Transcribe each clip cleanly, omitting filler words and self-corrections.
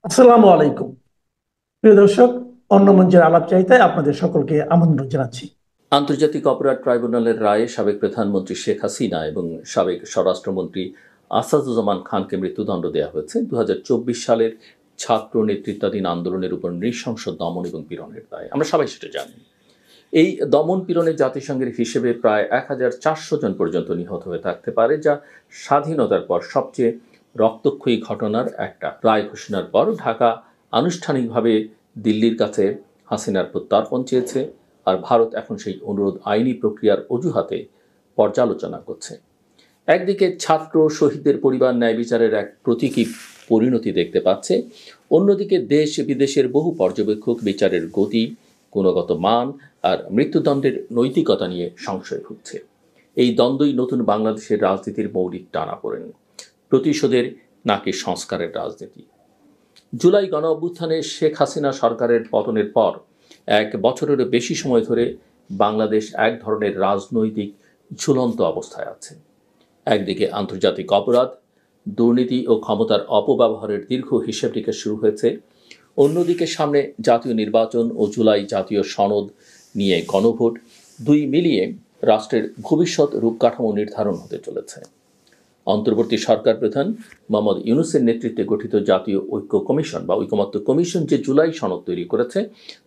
আসসালামু আলাইকুম। প্রিয় দর্শক, অন্য মঞ্চের আলাপচারিতায় আপনাদের সকলকে আমন্ত্রণ জানাচ্ছি। আন্তর্জাতিক অপরাধ ট্রাইব্যুনালের রায়ে সাবেক প্রধানমন্ত্রী শেখ হাসিনা এবং সাবেক স্বরাষ্ট্রমন্ত্রী আসাদুজ্জামান খানকে মৃত্যুদণ্ড দেওয়া হয়েছে 2024 সালের ছাত্র নেতৃত্বাধীন আন্দোলনের উপর নৃশংস দমন এবং পীড়নের দায়। আমরা সবাই সেটা জানি। এই দমন পীড়নে জাতিসংঘের হিসেবে প্রায় 1400 জন পর্যন্ত নিহত হয়ে থাকতে পারে, যা স্বাধীনতার পর সবচেয়ে রক্তক্ষয়ী ঘটনার একটা। রায় ঘোষণার পর ঢাকা আনুষ্ঠানিকভাবে দিল্লির কাছে হাসিনার প্রত্যর্পণ চেয়েছে, আর ভারত এখন সেই অনুরোধ আইনি প্রক্রিয়ার অজুহাতে পর্যালোচনা করছে। একদিকে ছাত্র শহীদদের পরিবার ন্যায় বিচারের এক প্রতীকী পরিণতি দেখতে পাচ্ছে, অন্যদিকে দেশ বিদেশের বহু পর্যবেক্ষক বিচারের গতি, গুণগত মান আর মৃত্যুদণ্ডের নৈতিকতা নিয়ে সংশয় ভুগছে। এই দ্বন্দ্বই নতুন বাংলাদেশের রাজনীতির মৌলিক টানাপোড়েন। প্রতিশোধের নাকি সংস্কারের রাজনীতি? জুলাই গণ অভ্যুত্থানে শেখ হাসিনা সরকারের পতনের পর এক বছরেরও বেশি সময় ধরে বাংলাদেশ এক ধরনের রাজনৈতিক ঝুলন্ত অবস্থায় আছে। একদিকে আন্তর্জাতিক অপরাধ, দুর্নীতি ও ক্ষমতার অপব্যবহারের দীর্ঘ হিসেব নিকেশ শুরু হয়েছে, অন্যদিকে সামনে জাতীয় নির্বাচন ও জুলাই জাতীয় সনদ নিয়ে গণভোট, দুই মিলিয়ে রাষ্ট্রের ভবিষ্যৎ রূপকাঠামো নির্ধারণ হতে চলেছে। অন্তর্বর্তী সরকার প্রধান মোহাম্মদ ইউনূসের নেতৃত্বে গঠিত জাতীয় ঐক্য কমিশন বা ঐকমত্য কমিশন যে জুলাই সনদ তৈরি করেছে,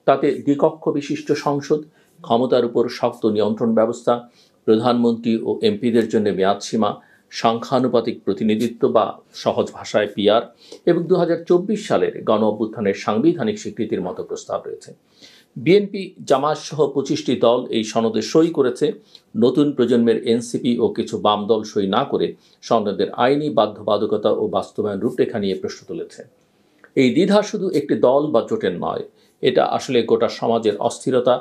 তাতে দ্বিকক্ষ বিশিষ্ট সংসদ, ক্ষমতার উপর শক্ত নিয়ন্ত্রণ ব্যবস্থা, প্রধানমন্ত্রী ও এমপিদের জন্য মেয়াদসীমা, সংখ্যানুপাতিক প্রতিনিধিত্ব বা সহজ ভাষায় পিআর এবং 2024 সালের গণ অভ্যুত্থানের সাংবিধানিক স্বীকৃতির মতো প্রস্তাব রয়েছে। বিএনপি, জামায়াত সহ 25টি দল এই সনদে সই করেছে। নতুন প্রজন্মের এনসিপি ও কিছু বাম দল সই না করে সনদের আইনি বাধ্যবাধকতা ও বাস্তবায়ন রূপরেখা নিয়ে প্রশ্ন তুলেছে। এই দ্বিধা শুধু একটি দল বা জোটের নয়, এটা আসলে গোটা সমাজের অস্থিরতা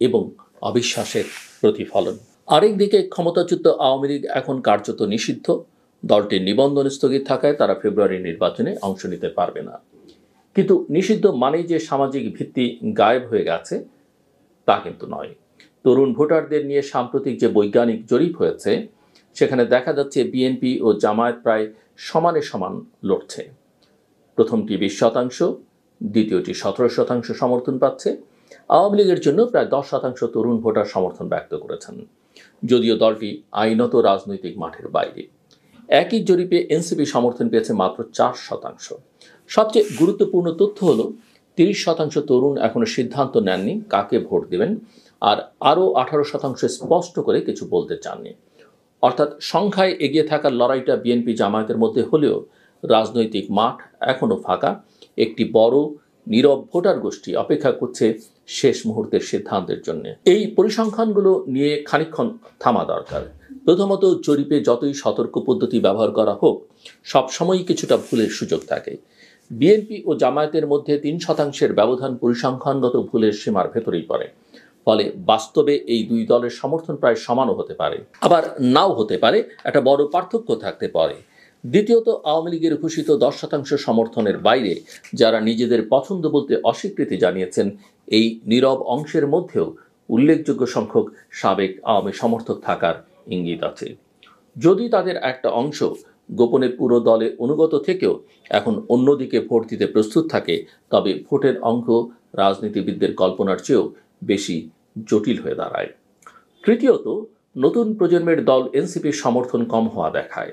এবং অবিশ্বাসের প্রতিফলন। আরেকদিকে ক্ষমতাচ্যুত আওয়ামী লীগ এখন কার্যত নিষিদ্ধ। দলটির নিবন্ধন স্থগিত থাকায় তারা ফেব্রুয়ারি নির্বাচনে অংশ নিতে পারবে না। কিন্তু নিষিদ্ধ মানেই যে সামাজিক ভিত্তি গায়েব হয়ে গেছে তা কিন্তু নয়। তরুণ ভোটারদের নিয়ে সাম্প্রতিক যে বৈজ্ঞানিক জরিপ হয়েছে, সেখানে দেখা যাচ্ছে বিএনপি ও জামায়াত প্রায় সমানে সমান লড়ছে। প্রথমটি 20%, দ্বিতীয়টি 17% সমর্থন পাচ্ছে। আওয়ামী লীগের জন্য প্রায় 10% তরুণ ভোটার সমর্থন ব্যক্ত করেছেন, যদিও দলটি আইনত রাজনৈতিক মাঠের বাইরে। একই জরিপে এনসিপি সমর্থন পেয়েছে মাত্র 4%। সবচেয়ে গুরুত্বপূর্ণ তথ্য হলো 30% তরুণ এখনো সিদ্ধান্ত নেননি কাকে ভোট দেবেন, আর আরও 18% স্পষ্ট করে কিছু বলতে চাননি। অর্থাৎ সংখ্যায় এগিয়ে থাকার লড়াইটা বিএনপি জামায়াতের মধ্যে হলেও রাজনৈতিক মাঠ এখনো ফাঁকা। একটি বড় নীরব ভোটার গোষ্ঠী অপেক্ষা করছে শেষ মুহূর্তের সিদ্ধান্তের জন্য। এই পরিসংখ্যানগুলো নিয়ে খানিকক্ষণ থামা দরকার। প্রথমত, জরিপে যতই সতর্ক পদ্ধতি ব্যবহার করা হোক, সবসময়ই কিছুটা ভুলের সুযোগ থাকে। বিএনপি ও জামায়াতের মধ্যে 3%-এর ব্যবধান পরিসংখ্যানগত ভুলের সীমার ভেতরেই পড়ে। ফলে বাস্তবে এই দুই দলের সমর্থন প্রায় সমানও হতে পারে, আবার নাও হতে পারে, একটা বড় পার্থক্য থাকতে পারে। দ্বিতীয়ত, আওয়ামী লীগের ঘোষিত 10% সমর্থনের বাইরে যারা নিজেদের পছন্দ বলতে অস্বীকৃতি জানিয়েছেন, এই নীরব অংশের মধ্যেও উল্লেখযোগ্য সংখ্যক সাবেক আওয়ামী সমর্থক থাকার ইঙ্গিত আছে। যদি তাদের একটা অংশ গোপনে পুরো দলে অনুগত থেকেও এখন অন্যদিকে ভোট দিতে প্রস্তুত থাকে, তবে ভোটের অঙ্ক রাজনীতিবিদদের কল্পনার চেয়েও বেশি জটিল হয়ে দাঁড়ায়। তৃতীয়ত, নতুন প্রজন্মের দল এনসিপির সমর্থন কম হওয়া দেখায়।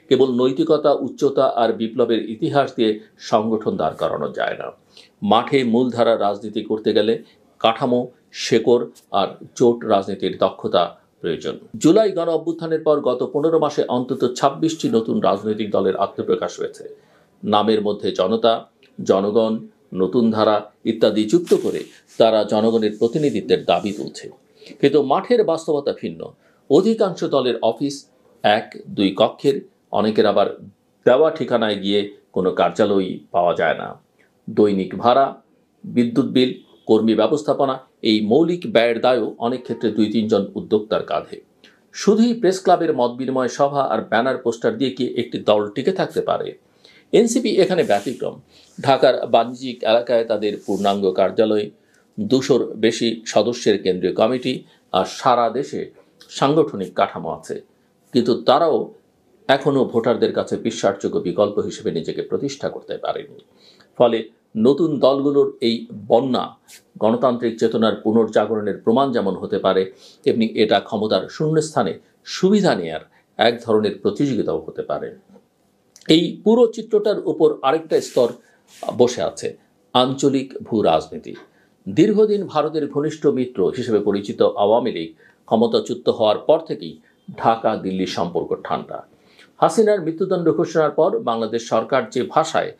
কেবল নৈতিকতা, উচ্চতা আর বিপ্লবের ইতিহাস দিয়ে সংগঠন দাঁড় করানো যায় না। মাঠে মূলধারা রাজনীতি করতে গেলে কাঠামো, শেকড় আর জোট রাজনীতির দক্ষতা প্রয়োজন। জুলাই গণ অভ্যুত্থানের পর গত 15 মাসে অন্তত 26টি নতুন রাজনৈতিক দলের আত্মপ্রকাশ হয়েছে। নামের মধ্যে জনতা, জনগণ, নতুন ধারা ইত্যাদি যুক্ত করে তারা জনগণের প্রতিনিধিত্বের দাবি তুলছে। কিন্তু মাঠের বাস্তবতা ভিন্ন। অধিকাংশ দলের অফিস 1-2 কক্ষের, অনেকের আবার দেওয়া ঠিকানায় গিয়ে কোনো কার্যালয়ই পাওয়া যায় না। দৈনিক ভাড়া, বিদ্যুৎ বিল, কর্মী ব্যবস্থাপনা, এই মৌলিক ব্যয়ের দায়ও অনেক ক্ষেত্রে 2-3 জন উদ্যোক্তার কাঁধে। শুধুই প্রেস ক্লাবের মত বিনিময় সভা আর ব্যানার পোস্টার দিয়ে কি একটি দল টিকে থাকতে পারে? এনসিপি এখানে ব্যতিক্রম। ঢাকার বাণিজ্যিক এলাকায় তাদের পূর্ণাঙ্গ কার্যালয়, 200-র বেশি সদস্যের কেন্দ্রীয় কমিটি আর সারা দেশে সাংগঠনিক কাঠামো আছে। কিন্তু তারাও এখনও ভোটারদের কাছে বিশ্বাসযোগ্য বিকল্প হিসেবে নিজেকে প্রতিষ্ঠা করতে পারেনি। ফলে নতুন দলগুলোর এই বন্যা গণতান্ত্রিক চেতনার পুনর্জাগরণের প্রমাণ যেমন হতে পারে, তেমনি এটা ক্ষমতার শূন্যস্থানে সুবিধা নেয়ার এক ধরনের প্রতিযোগিতাও হতে পারে। এই পুরো চিত্রটার উপর আরেকটা স্তর বসে আছে, আঞ্চলিক ভূ রাজনীতি। দীর্ঘদিন ভারতের ঘনিষ্ঠ মিত্র হিসেবে পরিচিত আওয়ামী লীগ ক্ষমতাচ্যুত হওয়ার পর থেকেই ঢাকা দিল্লি সম্পর্ক ঠান্ডা। হাসিনার মৃত্যুদণ্ড ঘোষণার পর বাংলাদেশ সরকার যে ভাষায়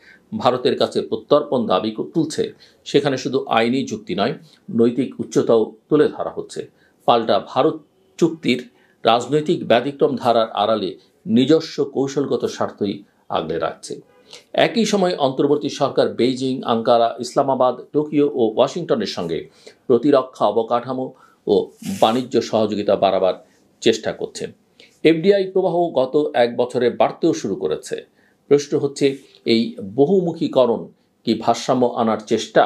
ভারতের কাছে প্রত্যর্পণ দাবি তুলছে, সেখানে শুধু আইনি যুক্তি নয়, নৈতিক উচ্চতাও তুলে ধরা হচ্ছে। পাল্টা ভারত চুক্তির রাজনৈতিক ব্যতিক্রম ধারার আড়ালে নিজস্ব কৌশলগত স্বার্থই আগলে রাখছে। একই সময় অন্তর্বর্তী সরকার বেইজিং, আঙ্কারা, ইসলামাবাদ, টোকিও ও ওয়াশিংটনের সঙ্গে প্রতিরক্ষা অবকাঠামো ও বাণিজ্য সহযোগিতা বাড়াবার চেষ্টা করছে। এফডিআই প্রবাহ গত এক বছরে বাড়তেও শুরু করেছে। প্রশ্ন হচ্ছে, এই বহুমুখীকরণ কি ভারসাম্য আনার চেষ্টা,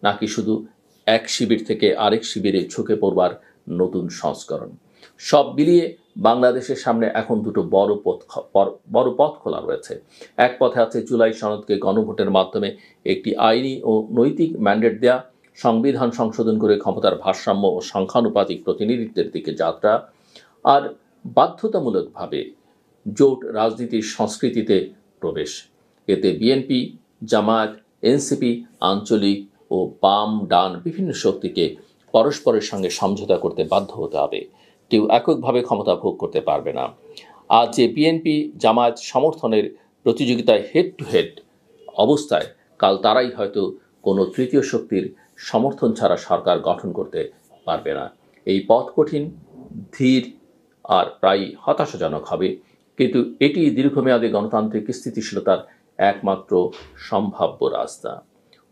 নাকি শুধু এক শিবির থেকে আরেক শিবিরে ঝুঁকে পড়বার নতুন সংস্করণ? সব মিলিয়ে বাংলাদেশের সামনে এখন দুটো বড় পথ খোলা রয়েছে। এক পথে আছে জুলাই সনদকে গণভোটের মাধ্যমে একটি আইনি ও নৈতিক ম্যান্ডেট দেয়া, সংবিধান সংশোধন করে ক্ষমতার ভারসাম্য ও সংখ্যানুপাতিক প্রতিনিধিত্বের দিকে যাত্রা, আর বাধ্যতামূলকভাবে জোট রাজনীতির সংস্কৃতিতে প্রবেশ। এতে বিএনপি, জামায়াত, এনসিপি, আঞ্চলিক ও বাম ডান বিভিন্ন শক্তিকে পরস্পরের সঙ্গে সমঝোতা করতে বাধ্য হতে হবে। কেউ এককভাবে ক্ষমতা ভোগ করতে পারবে না। আজ যে বিএনপি জামায়াত সমর্থনের প্রতিযোগিতায় হেড টু হেড অবস্থায়, কাল তারাই হয়তো কোনো তৃতীয় শক্তির সমর্থন ছাড়া সরকার গঠন করতে পারবে না। এই পথ কঠিন, ধীর আর প্রায় হতাশাজনক হবে, কিন্তু এটি দীর্ঘমেয়াদী গণতান্ত্রিক স্থিতিশীলতার একমাত্র সম্ভাব্য রাস্তা।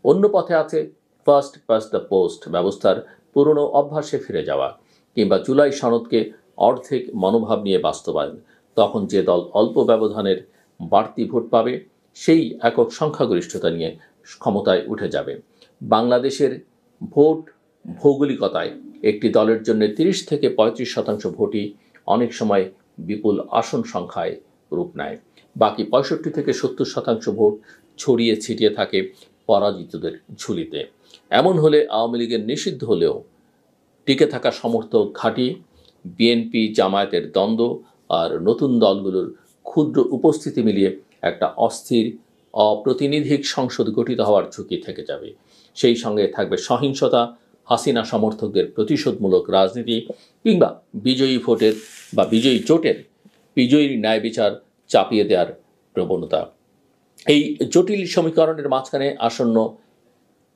অন্য পথে আছে ফার্স্ট পাস্ট দ্য পোস্ট ব্যবস্থার পুরনো অভ্যাসে ফিরে যাওয়া, কিংবা জুলাই সনদকে অর্ধেক মনোভাব নিয়ে বাস্তবায়ন। তখন যে দল অল্প ব্যবধানের বাড়তি ভোট পাবে, সেই একক সংখ্যাগরিষ্ঠতা নিয়ে ক্ষমতায় উঠে যাবে। বাংলাদেশের ভোট ভৌগোলিকতায় একটি দলের জন্য 30 থেকে 35% ভোটই অনেক সময় বিপুল আসন সংখ্যায় রূপ নেয়। বাকি 65 থেকে 70% ভোট ছড়িয়ে ছিটিয়ে থাকে পরাজিতদের ঝুলিতে। এমন হলে আওয়ামী লীগের নিষিদ্ধ হলেও টিকে থাকা সমর্থক ঘাঁটি, বিএনপি জামায়াতের দ্বন্দ্ব আর নতুন দলগুলোর ক্ষুদ্র উপস্থিতি মিলিয়ে একটা অস্থির অপ্রতিনিধিক সংসদ গঠিত হওয়ার ঝুঁকি থেকে যাবে। সেই সঙ্গে থাকবে সহিংসতা, হাসিনা সমর্থকদের প্রতিশোধমূলক রাজনীতি, কিংবা বিজয়ী ভোটের বা বিজয়ী জোটের বিজয়ীর ন্যায় বিচার চাপিয়ে দেওয়ার প্রবণতা। এই জটিল সমীকরণের মাঝখানে আসন্ন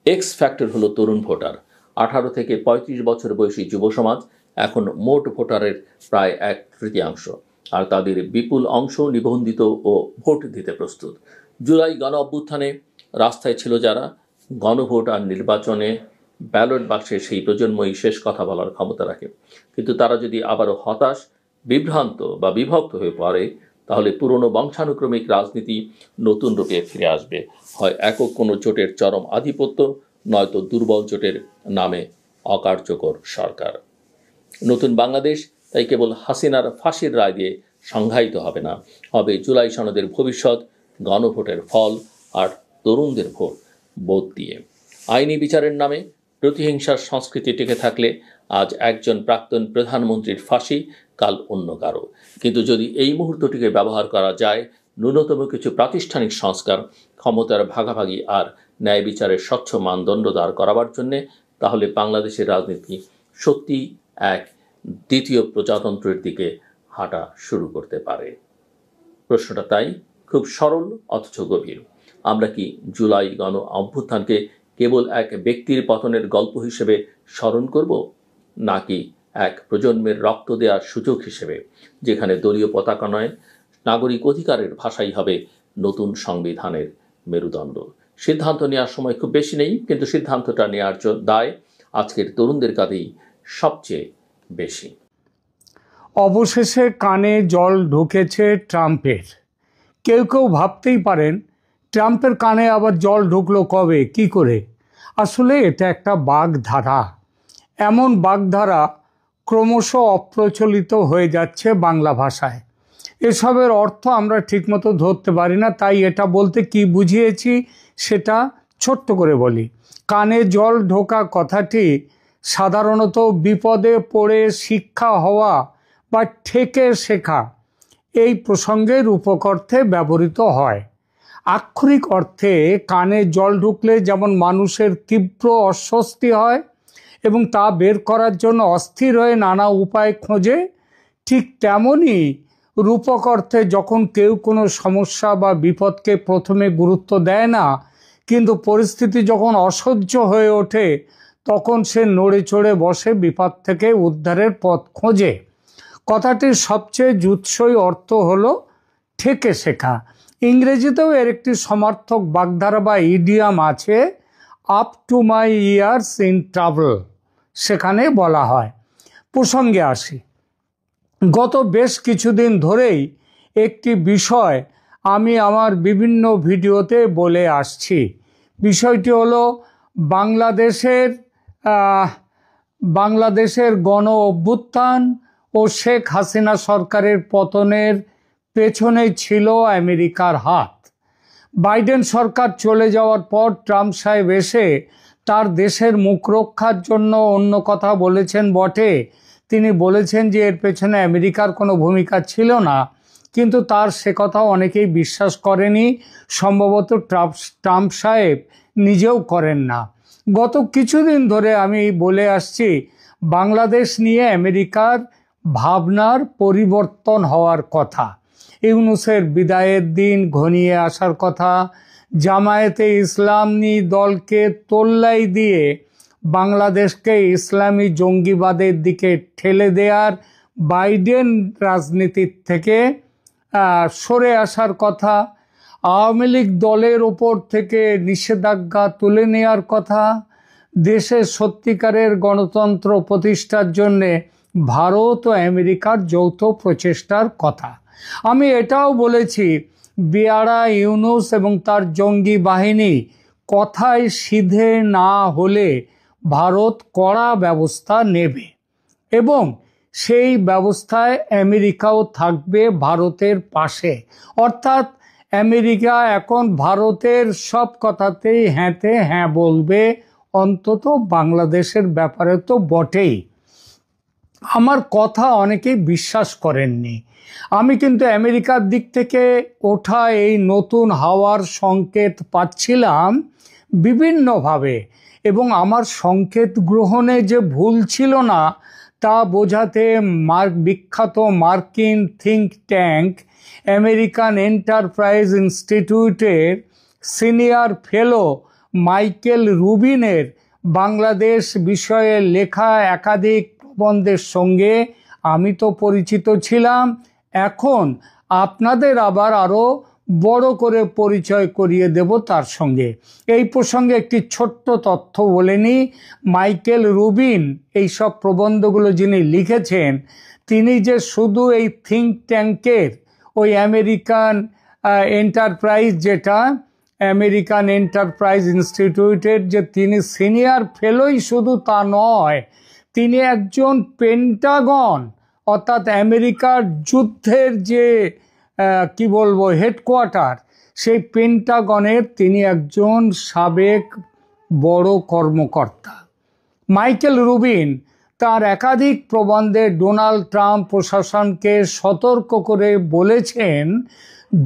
এক্স ফ্যাক্টর হলো তরুণ ভোটার। 18 থেকে 35 বছর বয়সী যুব সমাজ এখন মোট ভোটারের প্রায় 1/3, আর তাদের বিপুল অংশ নিবন্ধিত ও ভোট দিতে প্রস্তুত। জুলাই গণ অভ্যুত্থানে রাস্তায় ছিল যারা, গণভোট আর নির্বাচনে ব্যালট বাক্সে সেই প্রজন্মই শেষ কথা বলার ক্ষমতা রাখে। কিন্তু তারা যদি আবারও হতাশ, বিভ্রান্ত বা বিভক্ত হয়ে পড়ে, তাহলে পুরনো বংশানুক্রমিক রাজনীতি নতুন রূপে ফিরে আসবে। হয় একক কোনো জোটের চরম আধিপত্য, নয়তো দুর্বল জোটের নামে অকার্যকর সরকার। নতুন বাংলাদেশ তাই কেবল হাসিনার ফাঁসির রায় দিয়ে সংজ্ঞায়িত হবে না, হবে জুলাই সনদের ভবিষ্যৎ, গণভোটের ফল আর তরুণদের বোধ দিয়ে। আইনি বিচারের নামে প্রতিহিংসার সংস্কৃতি টিকে থাকলে আজ একজন প্রাক্তন প্রধানমন্ত্রীর ফাঁসি, কাল অন্য কারো। কিন্তু যদি এই মুহূর্তটিকে ব্যবহার করা যায় ন্যূনতম কিছু প্রাতিষ্ঠানিক সংস্কার, ক্ষমতার ভাগাভাগি আর ন্যায় বিচারের স্বচ্ছ মানদণ্ড দাঁড় করাবার জন্যে, তাহলে বাংলাদেশের রাজনীতি সত্যি এক দ্বিতীয় প্রজাতন্ত্রের দিকে হাঁটা শুরু করতে পারে। প্রশ্নটা তাই খুব সরল অথচ গভীর। আমরা কি জুলাই গণ অভ্যুত্থানকে কেবল এক ব্যক্তির পতনের গল্প হিসেবে স্মরণ করব, নাকি এক প্রজন্মের রক্ত দেওয়ার সুযোগ হিসেবে, যেখানে দলীয় পতাকা নয়, নাগরিক অধিকারের ভাষাই হবে নতুন সংবিধানের মেরুদণ্ড? সিদ্ধান্ত নেওয়ার সময় খুব বেশি নেই, কিন্তু সিদ্ধান্তটা নেওয়ার দায় আজকের তরুণদের কাঁধেই সবচেয়ে বেশি। অবশেষে কানে জল ঢুকেছে ট্রাম্পের। কেউ কেউ ভাবতেই পারেন, ট্রাম্পের কানে আবার জল ঢুকলো কবে, কি করে? আসলে এটা একটা বাগধারা। এমন বাগধারা ক্রমশ অপ্রচলিত হয়ে যাচ্ছে বাংলা ভাষায়। এসবের অর্থ আমরা ঠিকমতো ধরতে পারি না, তাই এটা বলতে কি বুঝিয়েছি সেটা ছোট্ট করে বলি, কানে জল ঢোকা কথাটি সাধারণত বিপদে পড়ে শিক্ষা হওয়া বা ঠেকে শেখা এই প্রসঙ্গে রূপক অর্থে ব্যবহৃত হয়। আক্ষরিক অর্থে কানে জল ঢুকলে যেমন মানুষের তীব্র অস্বস্তি হয় এবং তা বের করার জন্য অস্থির হয়ে নানা উপায় খোঁজে, ঠিক তেমনই রূপক অর্থে যখন কেউ কোনো সমস্যা বা বিপদকে প্রথমে গুরুত্ব দেয় না, কিন্তু পরিস্থিতি যখন অসহ্য হয়ে ওঠে তখন সে নড়ে চড়ে বসে বিপদ থেকে উদ্ধারের পথ খোঁজে। কথাটির সবচেয়ে জুৎসই অর্থ হলো ঠেকে শেখা। ইংরেজিতেও এর একটি সমার্থক বাগধারা বা ইডিয়াম আছে, up to my years in travel. সেখানে বলা হয়। প্রসঙ্গে আসি, গত বেশ কিছুদিন ধরেই একটি বিষয় আমি আমার বিভিন্ন ভিডিওতে বলে আসছি। বিষয়টি হলো বাংলাদেশের গণ অভ্যুত্থান ও শেখ হাসিনা সরকারের পতনের পেছনে ছিল আমেরিকার হাত। বাইডেন সরকার চলে যাওয়ার পর ট্রাম্প সাহেব এসে তার দেশের মুখ রক্ষার জন্য অন্য কথা বলেছেন বটে। তিনি বলেছেন যে এর পেছনে আমেরিকার কোনো ভূমিকা ছিল না, কিন্তু তার সে কথা অনেকেই বিশ্বাস করেনি। সম্ভবত ট্রাম্প সাহেব নিজেও করেন না। গত কিছুদিন ধরে আমি বলে আসছি বাংলাদেশ নিয়ে আমেরিকার ভাবনার পরিবর্তন হওয়ার কথা, ইউনূসের বিদায়ের দিন ঘনিয়ে আসার কথা, জামায়াতে ইসলামী দলকে তোল্লাই দিয়ে বাংলাদেশকে ইসলামী জঙ্গিবাদের দিকে ঠেলে দেওয়ার, বাইডেন রাজনীতির থেকে সরে আসার কথা, আওয়ামী লীগ দলের ওপর থেকে নিষেধাজ্ঞা তুলে নেওয়ার কথা, দেশে সত্যিকারের গণতন্ত্র প্রতিষ্ঠার জন্যে ভারত ও আমেরিকার যৌথ প্রচেষ্টার কথা। আমি এটাও বলেছি বেয়ারা ইউনূস এবং তার জঙ্গি বাহিনী কথায় সিধে না হলে ভারত কড়া ব্যবস্থা নেবে এবং সেই ব্যবস্থায় আমেরিকাও থাকবে ভারতের পাশে। অর্থাৎ আমেরিকা এখন ভারতের সব কথাতেই হ্যাঁতে হ্যাঁ বলবে, অন্তত বাংলাদেশের ব্যাপারে তো বটেই। আমার কথা অনেকেই বিশ্বাস করেননি। আমি কিন্তু আমেরিকার দিক থেকে ওঠা এই নতুন হাওয়ার সংকেত পাচ্ছিলাম বিভিন্নভাবে, এবং আমার সংকেত গ্রহণে যে ভুল ছিল না তা বোঝাতে বিখ্যাত মার্কিন থিঙ্ক ট্যাঙ্ক আমেরিকান এন্টারপ্রাইজ ইনস্টিটিউটের সিনিয়র ফেলো মাইকেল রুবিনের বাংলাদেশ বিষয়ে লেখা একাধিক প্রবন্ধের সঙ্গে আমি তো পরিচিত ছিলাম, এখন আপনাদের আবার আরও বড় করে পরিচয় করিয়ে দেব তার সঙ্গে। এই প্রসঙ্গে একটি ছোট্ট তথ্য বলে নিই। মাইকেল রুবিন এই সব প্রবন্ধগুলো যিনি লিখেছেন, তিনি যে শুধু এই থিঙ্ক ট্যাঙ্কের ওই আমেরিকান এন্টারপ্রাইজ, যেটা আমেরিকান এন্টারপ্রাইজ ইনস্টিটিউটের যে তিনি সিনিয়র ফেলোই শুধু তা নয়, তিনি একজন পেন্টাগন অর্থাৎ আমেরিকার যুদ্ধের যে কি বলবো হেডকোয়ার্টার, সেই পেন্টাগনের তিনি একজন সাবেক বড় কর্মকর্তা। মাইকেল রুবিন তার একাধিক প্রবন্ধে ডোনাল্ড ট্রাম্প প্রশাসনকে সতর্ক করে বলেছেন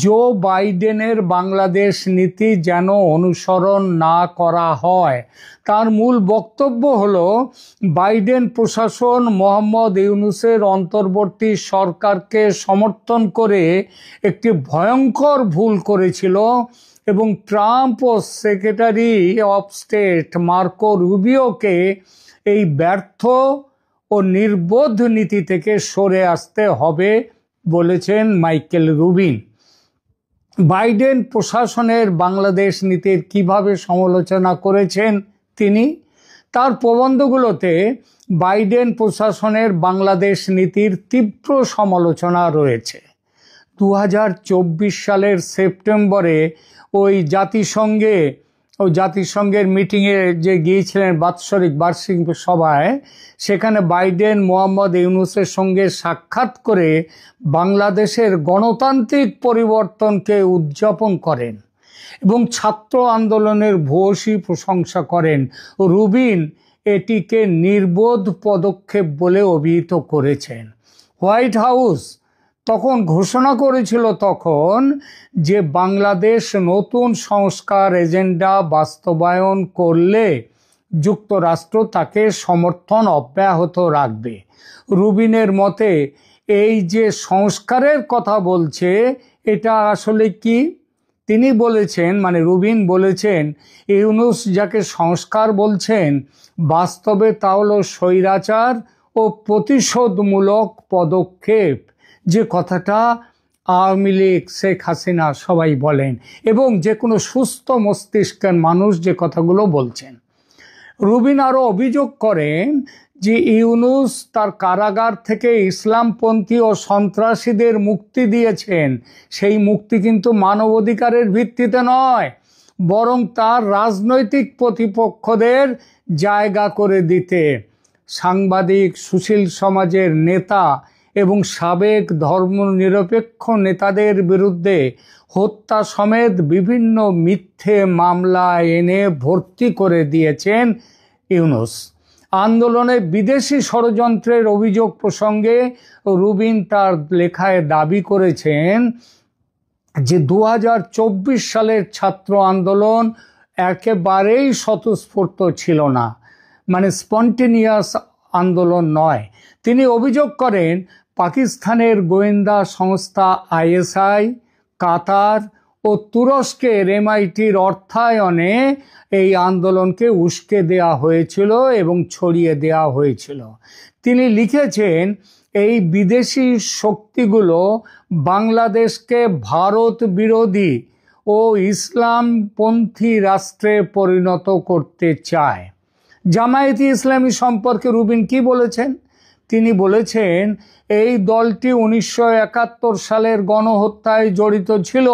জো বাইডেনের বাংলাদেশ নীতি যেন অনুসরণ না করা হয়। তার মূল বক্তব্য হলো বাইডেন প্রশাসন মোহাম্মদ ইউনূসের অন্তর্বর্তী সরকারকে সমর্থন করে একটি ভয়ঙ্কর ভুল করেছিল এবং ট্রাম্প ও সেক্রেটারি অফ স্টেট মার্কো রুবিওকে এই ব্যর্থ ও নির্বোধ নীতি থেকে সরে আসতে হবে বলেছেন মাইকেল রুবিন। বাইডেন প্রশাসনের বাংলাদেশ নীতির কিভাবে সমালোচনা করেছেন তিনি? তার প্রবন্ধগুলোতে বাইডেন প্রশাসনের বাংলাদেশ নীতির তীব্র সমালোচনা রয়েছে। 2024 সালের সেপ্টেম্বরে ওই জাতিসংঘের মিটিংয়ে যে গিয়েছিলেন বার্ষিক সভায়, সেখানে বাইডেন মোহাম্মদ ইউনূসের সঙ্গে সাক্ষাৎ করে বাংলাদেশের গণতান্ত্রিক পরিবর্তনকে উদযাপন করেন এবং ছাত্র আন্দোলনের ভূয়সী প্রশংসা করেন। রুবিন এটিকে নির্বোধ পদক্ষেপ বলে অভিহিত করেছেন। হোয়াইট হাউস তখন ঘোষণা করেছিল যে বাংলাদেশ নতুন সংস্কার এজেন্ডা বাস্তবায়ন করলে যুক্তরাষ্ট্র তাকে সমর্থন অব্যাহত রাখবে। রুবিনের মতে এই যে সংস্কারের কথা বলছে এটা আসলে কি? তিনি বলেছেন, মানে রুবিন বলেছেন, ইউনূস যাকে সংস্কার বলছেন বাস্তবে তা হলো স্বৈরাচার ও প্রতিশোধমূলক পদক্ষেপ, যে কথাটা আওয়ামী লীগ, শেখ হাসিনা সবাই বলেন এবং যে কোনো সুস্থ মস্তিষ্কের মানুষ যে কথাগুলো বলছেন। রুবিন আরও অভিযোগ করেন যে ইউনূস তার কারাগার থেকে ইসলামপন্থী ও সন্ত্রাসীদের মুক্তি দিয়েছেন। সেই মুক্তি কিন্তু মানবাধিকারের ভিত্তিতে নয়, বরং তার রাজনৈতিক প্রতিপক্ষদের জায়গা করে দিতে। সাংবাদিক, সুশীল সমাজের নেতা এবং সাবেক ধর্মনিরপেক্ষ নেতাদের বিরুদ্ধে হত্যা সমেত বিভিন্ন মিথ্যে মামলা এনে ভর্তি করে দিয়েছেন ইউনূস। আন্দোলনে বিদেশি ষড়যন্ত্রের অভিযোগ প্রসঙ্গে রুবিন তার লেখায় দাবি করেছেন যে 2024 সালের ছাত্র আন্দোলন একেবারেই স্বতঃস্ফূর্ত ছিল না, মানে স্পন্টেনিয়াস আন্দোলন নয়। তিনি অভিযোগ করেন পাকিস্তানের গোয়েন্দা সংস্থা ISI, কাতার ও তুরস্কের MITর অর্থায়নে এই আন্দোলনকে উস্কে দেওয়া হয়েছিল এবং ছড়িয়ে দেওয়া হয়েছিল। তিনি লিখেছেন এই বিদেশি শক্তিগুলো বাংলাদেশকে ভারত বিরোধী ও ইসলামপন্থী রাষ্ট্রে পরিণত করতে চায়। জামায়াতে ইসলামী সম্পর্কে রুবিন কি বলেছেন? তিনি বলেছেন এই দলটি 1971 সালের গণহত্যায় জড়িত ছিল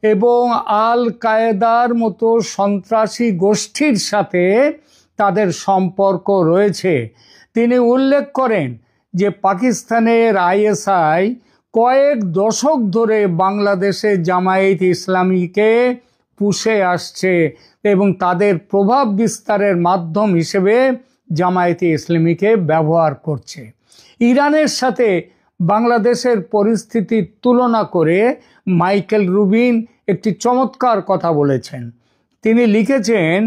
এবং আল কায়েদার মতো সন্ত্রাসী গোষ্ঠীর সাথে তাদের সম্পর্ক রয়েছে। তিনি উল্লেখ করেন যে পাকিস্তানের ISI কয়েক দশক ধরে বাংলাদেশে জামায়াতে ইসলামীকে পুষে আসছে এবং তাদের প্রভাব বিস্তারের মাধ্যম হিসেবে জামায়াতে ইসলামীকে ব্যবহার করছে। ইরানের সাথে বাংলাদেশের পরিস্থিতির তুলনা করে মাইকেল রুবিন একটি চমৎকার কথা বলেছেন। তিনি লিখেছেন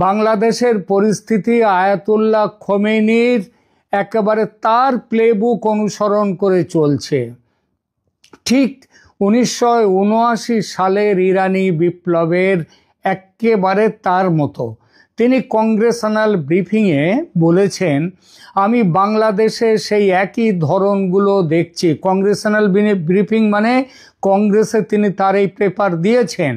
বাংলাদেশের পরিস্থিতি আয়াতুল্লাহ খোমেনির একেবারে তার প্লেবুক অনুসরণ করে চলছে, ঠিক 1979 সালের ইরানি বিপ্লবের একেবারে তার মতো। তিনি কংগ্রেশনাল ব্রিফিংয়ে বলেছেন আমি বাংলাদেশে সেই একই ধরনগুলো দেখছি। কংগ্রেশনাল ব্রিফিং মানে কংগ্রেসে তিনি তার এই পেপার দিয়েছেন,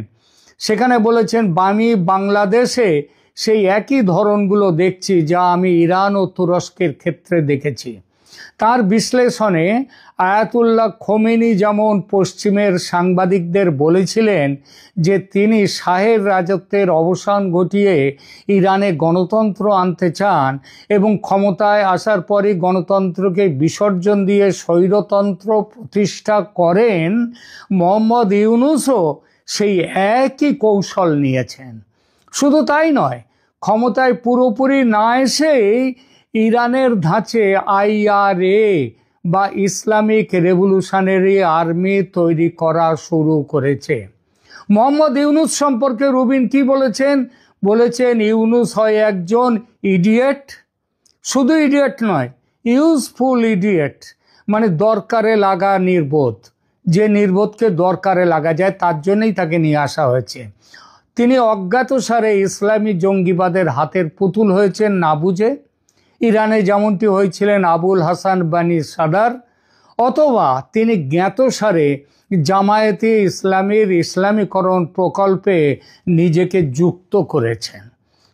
সেখানে বলেছেন আমি বাংলাদেশে সেই একই ধরনগুলো দেখছি যা আমি ইরান ও তুরস্কের ক্ষেত্রে দেখেছি। তার বিশ্লেষণে আয়াতুল্লাহ খোমেনি যেমন পশ্চিমের সাংবাদিকদের বলেছিলেন যে তিনি শাহের রাজত্বের অবসান ঘটিয়ে ইরানে গণতন্ত্র আনতে চান এবং ক্ষমতায় আসার পরই গণতন্ত্রকে বিসর্জন দিয়ে স্বৈরতন্ত্র প্রতিষ্ঠা করেন, মোহাম্মদ ইউনূসও সেই একই কৌশল নিয়েছেন। শুধু তাই নয়, ক্ষমতায় পুরোপুরি না এসেই ইরানের ধাঁচে IRA বা ইসলামিক রেভলিউশনারি আর্মি তৈরি করা শুরু করেছে। মোহাম্মদ ইউনূস সম্পর্কে রুবিন কি বলেছেন? বলেছেন ইউনূস হয় একজন ইডিয়েট, শুধু ইডিয়েট নয়, ইউজফুল ইডিয়েট, মানে দরকারে লাগা নির্বোধ। যে নির্বোধকে দরকারে লাগা যায় তার জন্যই তাকে নিয়ে আসা হয়েছে। তিনি অজ্ঞাতসারে ইসলামী জঙ্গিবাদের হাতের পুতুল হয়েছেন না বুঝে, ইরানে যেমনটি হয়েছিলেন আবুল হাসান বানি সাদার, অথবা তিনি জ্ঞাতসারে জামায়াতে ইসলামীর ইসলামীকরণ প্রকল্পে নিজেকে যুক্ত করেছেন।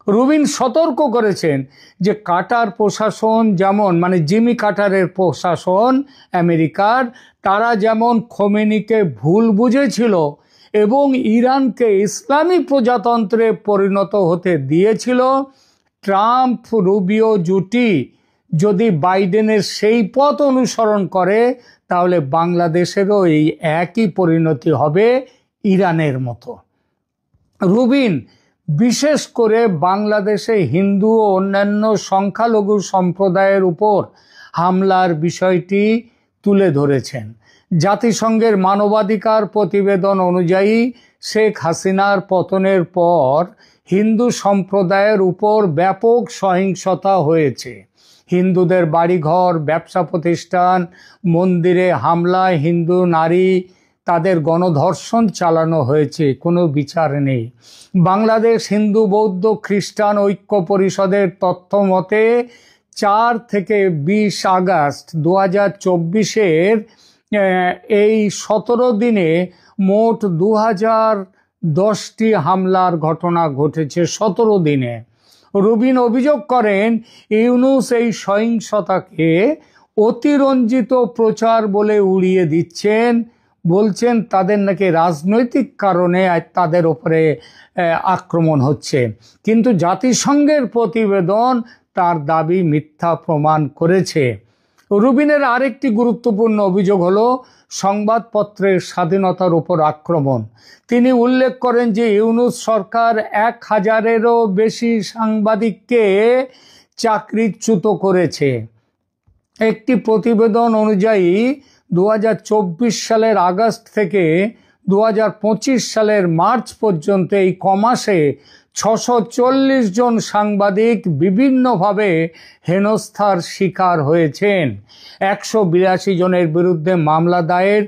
রুবিন সতর্ক করেছেন যে কাটার প্রশাসন যেমন, মানে জিমি কাটারের প্রশাসন আমেরিকার, তারা যেমন খোমেনিকে ভুল বুঝেছিল এবং ইরানকে ইসলামী প্রজাতন্ত্রে পরিণত হতে দিয়েছিল, ট্রাম্প রুবিও জুটি যদি বাইডেনের সেই পথ অনুসরণ করে তাহলে বাংলাদেশেরও এই একই পরিণতি হবে ইরানের মতো। রুবিন বিশেষ করে বাংলাদেশে হিন্দু ও অন্যান্য সংখ্যালঘু সম্প্রদায়ের উপর হামলার বিষয়টি তুলে ধরেছেন। জাতিসংঘের মানবাধিকার প্রতিবেদন অনুযায়ী শেখ হাসিনার পতনের পর হিন্দু সম্প্রদায়ের উপর ব্যাপক সহিংসতা হয়েছে। হিন্দুদের বাড়িঘর, ব্যবসা প্রতিষ্ঠান, মন্দিরে হামলায় হিন্দু নারী তাদের গণধর্ষণ চালানো হয়েছে, কোনো বিচার নেই। বাংলাদেশ হিন্দু বৌদ্ধ খ্রিস্টান ঐক্য পরিষদের তথ্য মতে 4 থেকে 20 আগস্ট 2024 এই 17 দিনে মোট 2010টি হামলার ঘটনা ঘটেছে 17 দিনে। রুবিন অভিযোগ করেন ইউনূস এই সহিংসতাকে অতিরঞ্জিত প্রচার বলে উড়িয়ে দিচ্ছেন, বলছেন তাদের নাকি রাজনৈতিক কারণে তাদের উপরে আক্রমণ হচ্ছে, কিন্তু জাতিসংঘের প্রতিবেদন তার দাবি মিথ্যা প্রমাণ করেছে। রুবিনের আরেকটি গুরুত্বপূর্ণ অভিযোগ হলো সংবাদপত্রের স্বাধীনতার উপর আক্রমণ। তিনি উল্লেখ করেন যে ইউনূস সরকার 1000-এরও বেশি সাংবাদিককে চাকরিচ্যুত করেছে। একটি প্রতিবেদন অনুযায়ী 2024 সালের আগস্ট থেকে 2025 সালের মার্চ পর্যন্ত এই কমাসে 640 জন সাংবাদিক বিভিন্নভাবে হেনস্থার শিকার হয়েছেন। 182 জনের বিরুদ্ধে মামলা দায়ের,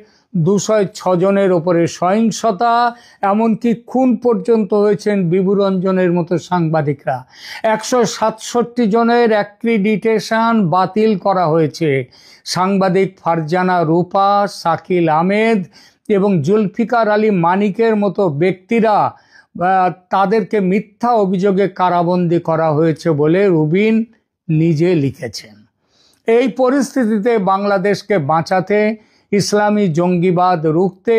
206 জনের ওপরে সহিংসতা, এমনকি খুন পর্যন্ত হয়েছেন বিভুরঞ্জনের মতো সাংবাদিকরা। 167 জনের অ্যাক্রিডিটেশন বাতিল করা হয়েছে। সাংবাদিক ফারজানা রূপা, শাকিল আহমেদ এবং জুলফিকার আলী মানিকের মতো ব্যক্তিরা তাদেরকে মিথ্যা অভিযোগে কারাবন্দী করা হয়েছে বলে রুবিন নিজে লিখেছেন। এই পরিস্থিতিতে বাংলাদেশকে বাঁচাতে, ইসলামী জঙ্গিবাদ রুখতে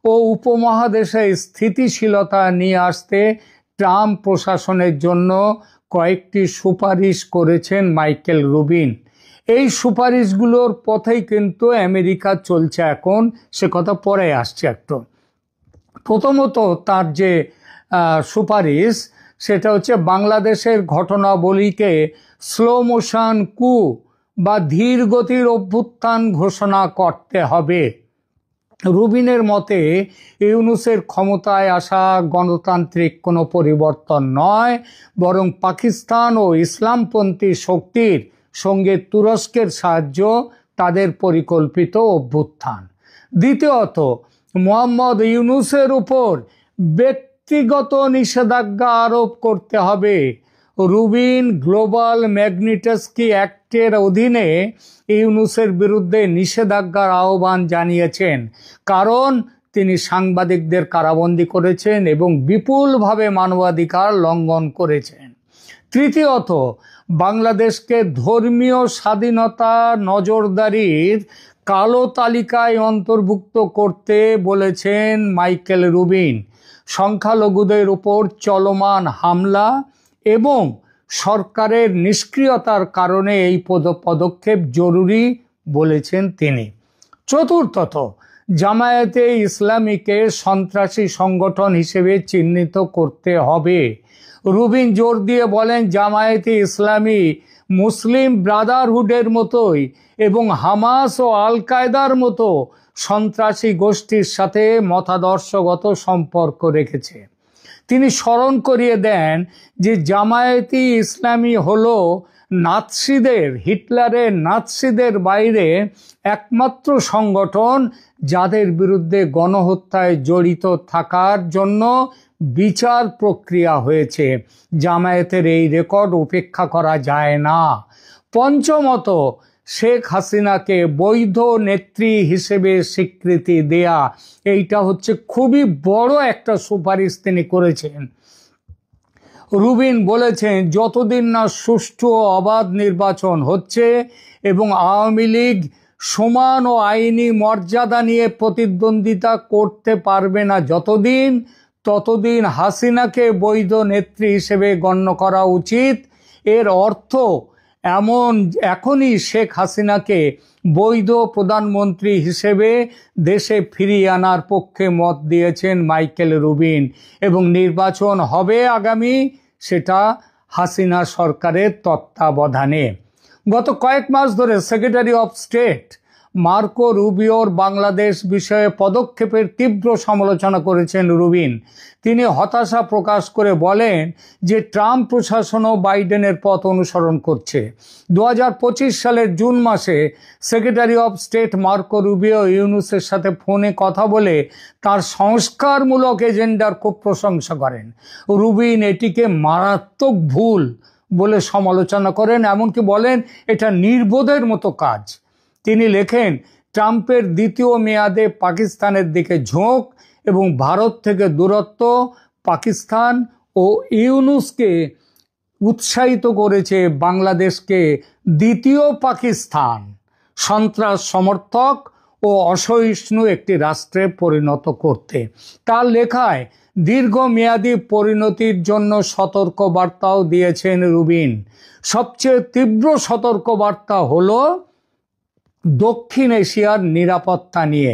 ও উপমহাদেশে স্থিতিশীলতা নিয়ে আসতে ট্রাম্প প্রশাসনের জন্য কয়েকটি সুপারিশ করেছেন মাইকেল রুবিন। এই সুপারিশগুলোর পথেই কিন্তু আমেরিকা চলছে এখন, সে কথা পরে আসছে একটু। প্রথমত তার যে সুপারিশ সেটা হচ্ছে বাংলাদেশের ঘটনাবলীকে স্লো মোশন কু বা ধীর গতির অভ্যুত্থান ঘোষণা করতে হবে। রুবিনের মতে ইউনূসের ক্ষমতায় আসা গণতান্ত্রিক কোনো পরিবর্তন নয়, বরং পাকিস্তান ও ইসলামপন্থী শক্তির সঙ্গে তুরস্কের সাহায্য তাদের পরিকল্পিত অভ্যুত্থান। দ্বিতীয়ত, মোহাম্মদ ইউনূসের উপর ব্যক্তিগত নিষেধাজ্ঞা আরোপ করতে হবে। রুবিন গ্লোবাল ম্যাগনিটস্কি অ্যাক্টের অধীনে ইউনূসের বিরুদ্ধে নিষেধাজ্ঞার আহ্বান জানিয়েছেন, কারণ তিনি সাংবাদিকদের কারাবন্দী করেছেন এবং বিপুলভাবে মানবাধিকার লঙ্ঘন করেছেন। তৃতীয়ত, বাংলাদেশকে ধর্মীয় স্বাধীনতা নজরদারির কালো তালিকায় অন্তর্ভুক্ত করতে বলেছেন মাইকেল রুবিন। সংখ্যালঘুদের উপর চলমান হামলা এবং সরকারের নিষ্ক্রিয়তার কারণে এই পদক্ষেপ জরুরি বলেছেন তিনি। চতুর্থত, জামায়াতে ইসলামীকে সন্ত্রাসী সংগঠন হিসেবে চিহ্নিত করতে হবে। রুবিন জোর দিয়ে বলেন জামায়াতে ইসলামী মুসলিম ব্রাদারহুডের মতোই এবং হামাস ও আল কায়দার মতো সন্ত্রাসী গোষ্ঠীর সাথে মতাদর্শগত সম্পর্ক রেখেছে। তিনি স্মরণ করিয়ে দেন যে জামায়াতে ইসলামী হলো হিটলারের নাৎসিদের বাইরে একমাত্র সংগঠন যাদের বিরুদ্ধে গণহত্যায় জড়িত থাকার জন্য বিচার প্রক্রিয়া হয়েছে। জামায়াতের এই রেকর্ড উপেক্ষা করা যায় না। পঞ্চমত, শেখ হাসিনাকে বৈধ নেত্রী হিসেবে স্বীকৃতি দেয়া, এইটা হচ্ছে খুবই বড় একটা সুপারিশ তিনি করেছেন। রুবিন বলেছেন যতদিন না সুষ্ঠু ও অবাধ নির্বাচন হচ্ছে এবং আওয়ামী লীগ সমান ও আইনি মর্যাদা নিয়ে প্রতিদ্বন্দ্বিতা করতে পারবে না ততদিন হাসিনাকে বৈধ নেত্রী হিসেবে গণ্য করা উচিত। এর অর্থ এখনই শেখ হাসিনাকে বৈধ প্রধানমন্ত্রী হিসেবে দেশে ফিরিয়ে আনার পক্ষে মত দিয়েছেন মাইকেল রুবিন, এবং নির্বাচন হবে আগামী, সেটা হাসিনা সরকারের তত্ত্বাবধানে। গত কয়েক মাস ধরে সেক্রেটারি অফ স্টেট মার্কো রুবিওর বাংলাদেশ বিষয়ে পদক্ষেপের তীব্র সমালোচনা করেছেন রুবিন। তিনি হতাশা প্রকাশ করে বলেন যে ট্রাম্প প্রশাসনও বাইডেনের পথ অনুসরণ করছে। 2025 সালের জুন মাসে secretary of state Marco Rubio ইউনুসের সাথে ফোনে কথা বলে তার সংস্কারমূলক এজেন্ডার খুব প্রশংসা করেন। রুবিন এটিকে মারাত্মক ভুল বলে সমালোচনা করেন, এমনকি বলেন এটা নির্বোধের মতো কাজ। তিনি লেখেন, ট্রাম্পের দ্বিতীয় মেয়াদে পাকিস্তানের দিকে ঝোঁক এবং ভারত থেকে দূরত্ব পাকিস্তান ও ইউনুসকে উৎসাহিত করেছে বাংলাদেশকে দ্বিতীয় পাকিস্তান, সন্ত্রাস সমর্থক ও অসহিষ্ণু একটি রাষ্ট্রে পরিণত করতে। তার লেখায় দীর্ঘমেয়াদী পরিণতির জন্য সতর্কবার্তাও দিয়েছেন রুবিন। সবচেয়ে তীব্র সতর্কবার্তা হলো দক্ষিণ এশিয়ার নিরাপত্তা নিয়ে।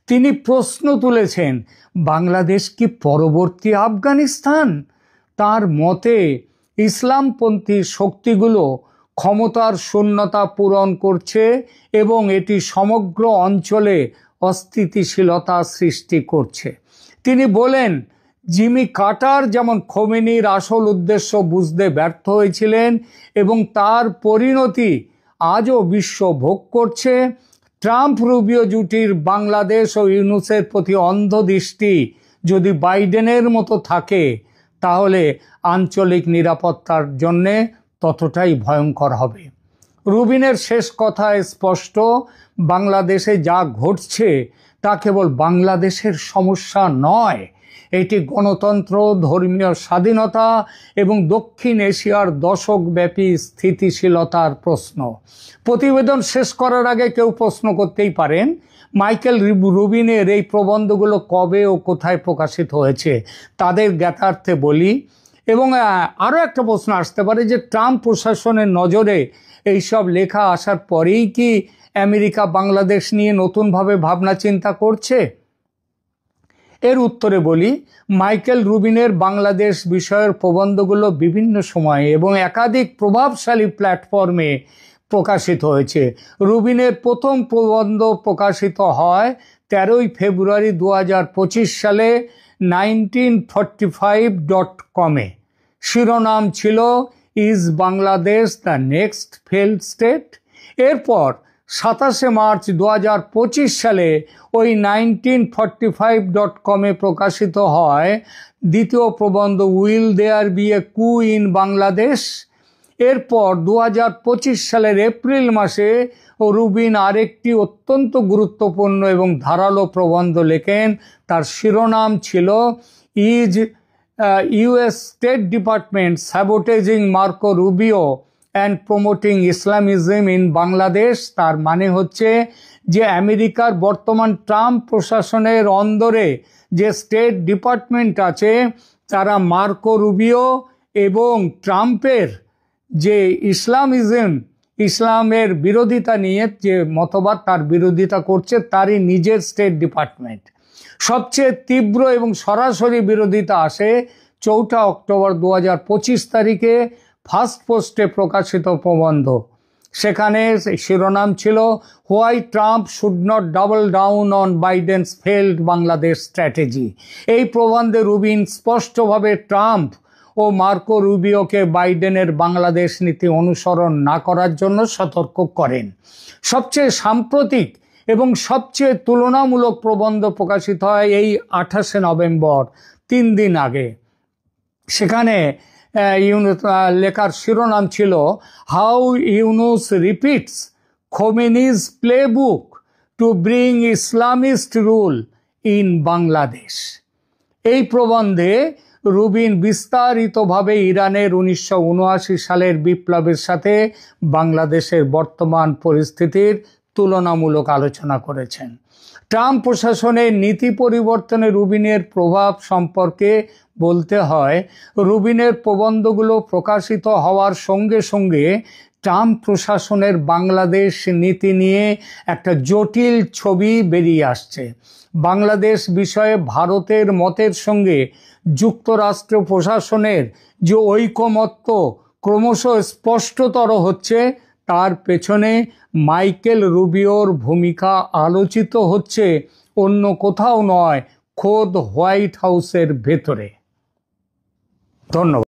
তিনি প্রশ্ন তুলেছেন, বাংলাদেশ কি পরবর্তী আফগানিস্তান? তার মতে ইসলামপন্থী শক্তিগুলো ক্ষমতার শূন্যতা পূরণ করছে এবং এটি সমগ্র অঞ্চলে অস্থিতিশীলতা সৃষ্টি করছে। তিনি বলেন, জিমি কার্টার যেমন খোমেনির আসল উদ্দেশ্য বুঝতে ব্যর্থ হয়েছিলেন এবং তার পরিণতি আজও বিশ্ব ভোগ করছে, ট্রাম্প রুবিও জুটির বাংলাদেশ ও ইউনুসের প্রতি অন্ধদৃষ্টি যদি বাইডেনের মতো থাকে তাহলে আঞ্চলিক নিরাপত্তার জন্যে ততটাই ভয়ঙ্কর হবে। রুবিনের শেষ কথায় স্পষ্ট, বাংলাদেশে যা ঘটছে তা কেবল বাংলাদেশের সমস্যা নয়, এটি গণতন্ত্র, ধর্মীয় স্বাধীনতা এবং দক্ষিণ এশিয়ার দশকব্যাপী স্থিতিশীলতার প্রশ্ন। প্রতিবেদন শেষ করার আগে কেউ প্রশ্ন করতেই পারেন, মাইকেল রুবিনের এই প্রবন্ধগুলো কবে ও কোথায় প্রকাশিত হয়েছে? তাদের জ্ঞাতার্থে বলি, এবং আরও একটা প্রশ্ন আসতে পারে যে ট্রাম্প প্রশাসনের নজরে এইসব লেখা আসার পরেই কি আমেরিকা বাংলাদেশ নিয়ে নতুনভাবে ভাবনা চিন্তা করছে? এর উত্তরে বলি, মাইকেল রুবিনের বাংলাদেশ বিষয়ের প্রবন্ধগুলো বিভিন্ন সময়ে এবং একাধিক প্রভাবশালী প্ল্যাটফর্মে প্রকাশিত হয়েছে। রুবিনের প্রথম প্রবন্ধ প্রকাশিত হয় 13 ফেব্রুয়ারি 2025 সালে 1945.com-এ। শিরোনাম ছিল is Bangladesh the next failed state. এরপর 27 মার্চ 2025 সালে ওই 1945.com-এ প্রকাশিত হয় দ্বিতীয় প্রবন্ধ উইল দেয়ার বি এ কু ইন বাংলাদেশ। এরপর 2025 সালের এপ্রিল মাসে রুবিন আরেকটি অত্যন্ত গুরুত্বপূর্ণ এবং ধারালো প্রবন্ধ লেখেন। তার শিরোনাম ছিল is US state department sabotaging Marco Rubio and promoting Islamism in Bangladesh. তার মানে হচ্ছে যে আমেরিকার বর্তমান ট্রাম্প প্রশাসনের অন্দরে যে স্টেট ডিপার্টমেন্ট আছে তারা মার্কো রুবিও এবং ট্রাম্পের যে ইসলামের বিরোধিতা নিয়ে যে মতবাদ তার বিরোধিতা করছে তারই নিজের স্টেট ডিপার্টমেন্ট। সবচেয়ে তীব্র এবং সরাসরি বিরোধিতা আসে 4 অক্টোবর 2025 তারিখে ফার্স্ট পোস্টে প্রকাশিত প্রবন্ধ। সেখানে শিরোনাম ছিল why Trump should not double down on Biden's failed Bangladesh strategy. এই প্রবন্ধে রুবিন স্পষ্টভাবে ট্রাম্প ও মার্কো রুবিওকে বাইডেনের বাংলাদেশ নীতি অনুসরণ না করার জন্য সতর্ক করেন। সবচেয়ে সাম্প্রতিক এবং সবচেয়ে তুলনামূলক প্রবন্ধ প্রকাশিত হয় এই 28 নভেম্বর, 3 দিন আগে। সেখানে লেখার শিরোনাম ছিল how Yunus repeats Khomeini's playbook to bring Islamist rule in Bangladesh. এই প্রবন্ধে রুবিন বিস্তারিতভাবে ইরানের 1979 সালের বিপ্লবের সাথে বাংলাদেশের বর্তমান পরিস্থিতির তুলনামূলক আলোচনা করেছেন। ট্রাম্প প্রশাসনের নীতি পরিবর্তনে রুবিনের প্রভাব সম্পর্কে বলতে হয়, রুবিনের প্রবন্ধগুলো প্রকাশিত হওয়ার সঙ্গে সঙ্গে ট্রাম্প প্রশাসনের বাংলাদেশ নীতি নিয়ে একটা জটিল ছবি বেরিয়ে আসছে। বাংলাদেশ বিষয়ে ভারতের মতের সঙ্গে যুক্তরাষ্ট্র প্রশাসনের যে ঐকমত্য ক্রমশ স্পষ্টতর হচ্ছে, তার পেছনে মাইকেল রুবিওর ভূমিকা আলোচিত হচ্ছে অন্য কোথাও নয়, খোদ হোয়াইট হাউসের ভেতরে। ধন্যবাদ।